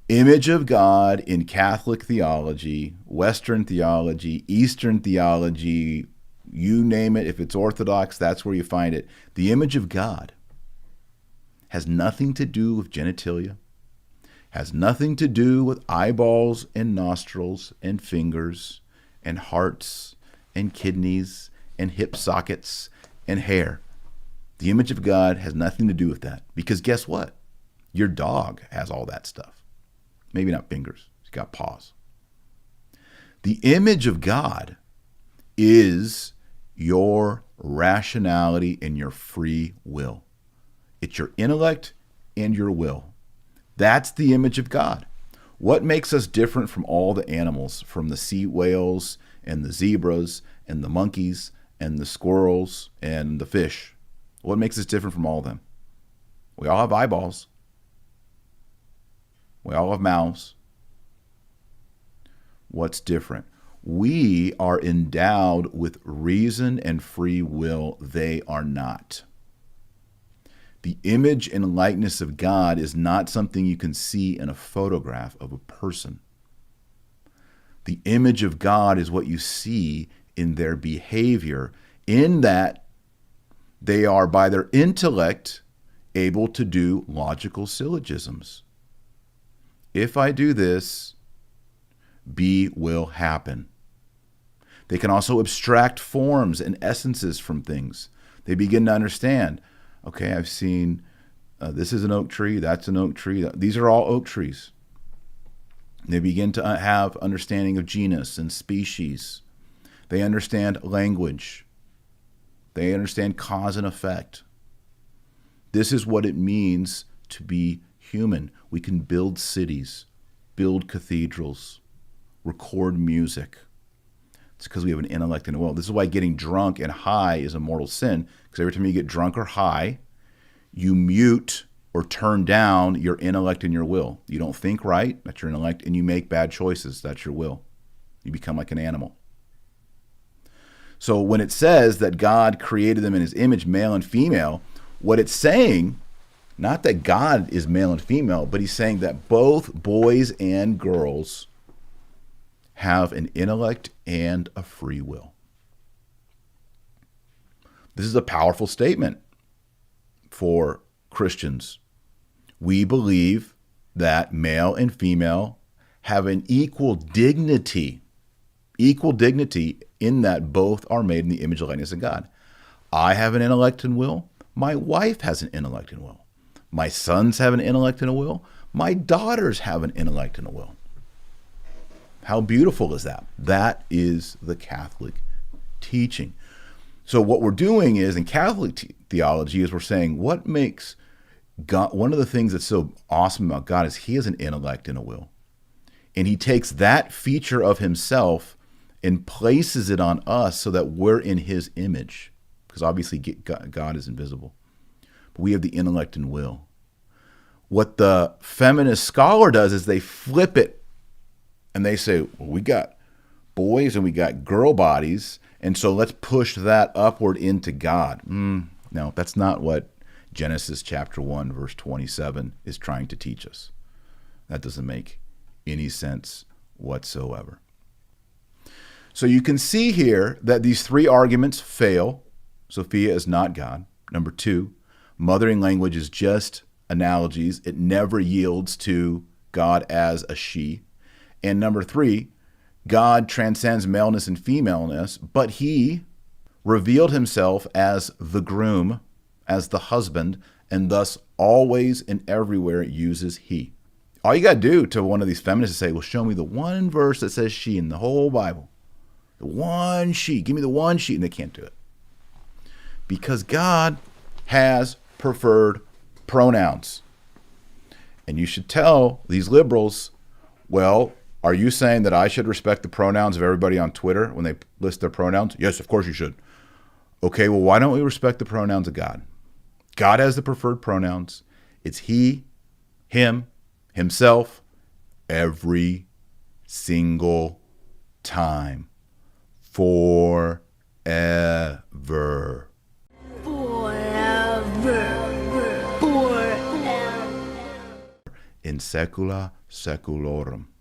Image of God in Catholic theology, Western theology, Eastern theology, you name it. If it's Orthodox, that's where you find it. The image of God has nothing to do with genitalia, has nothing to do with eyeballs and nostrils and fingers and hearts and kidneys and hip sockets and hair. The image of God has nothing to do with that, because guess what? Your dog has all that stuff. Maybe not fingers. He's got paws. The image of God is your rationality and your free will. It's your intellect and your will. That's the image of God. What makes us different from all the animals, from the sea whales and the zebras and the monkeys and the squirrels and the fish? What makes us different from all of them? We all have eyeballs. We all have mouths. What's different? We are endowed with reason and free will. They are not. The image and likeness of God is not something you can see in a photograph of a person. The image of God is what you see in their behavior, in that they are, by their intellect, able to do logical syllogisms. If I do this, B will happen. They can also abstract forms and essences from things. They begin to understand, okay, I've seen this is an oak tree, that's an oak tree. These are all oak trees. They begin to have understanding of genus and species. They understand language. They understand cause and effect. This is what it means to be human. We can build cities, build cathedrals, record music. It's because we have an intellect and a will. This is why getting drunk and high is a mortal sin, because every time you get drunk or high, you mute or turn down your intellect and your will. You don't think right, that's your intellect, and you make bad choices, that's your will. You become like an animal. So when it says that God created them in his image, male and female, what it's saying, not that God is male and female, but he's saying that both boys and girls have an intellect and a free will. This is a powerful statement for Christians. We believe that male and female have an equal dignity in that both are made in the image and likeness of God. I have an intellect and will. My wife has an intellect and will. My sons have an intellect and a will. My daughters have an intellect and a will. How beautiful is that? That is the Catholic teaching. So what we're doing is, in Catholic theology, is we're saying what makes God, one of the things that's so awesome about God is he has an intellect and a will. And he takes that feature of himself and places it on us so that we're in his image. Because obviously God is invisible. But we have the intellect and will. What the feminist scholar does is they flip it and they say, well, we got boys and we got girl bodies, and so let's push that upward into God. No, that's not what Genesis chapter 1, verse 27 is trying to teach us. That doesn't make any sense whatsoever. So you can see here that these three arguments fail. Sophia is not God. Number two, mothering language is just analogies. It never yields to God as a she. And number three, God transcends maleness and femaleness, but he revealed himself as the groom, as the husband, and thus always and everywhere uses he. All you got to do to one of these feminists is say, well, show me the one verse that says she in the whole Bible. The one she. Give me the one she. And they can't do it. Because God has preferred pronouns. And you should tell these liberals, well, are you saying that I should respect the pronouns of everybody on Twitter when they list their pronouns? Yes, of course you should. Okay, well, why don't we respect the pronouns of God? God has the preferred pronouns. It's he, him, himself, every single time. Forever. in secula seculorum.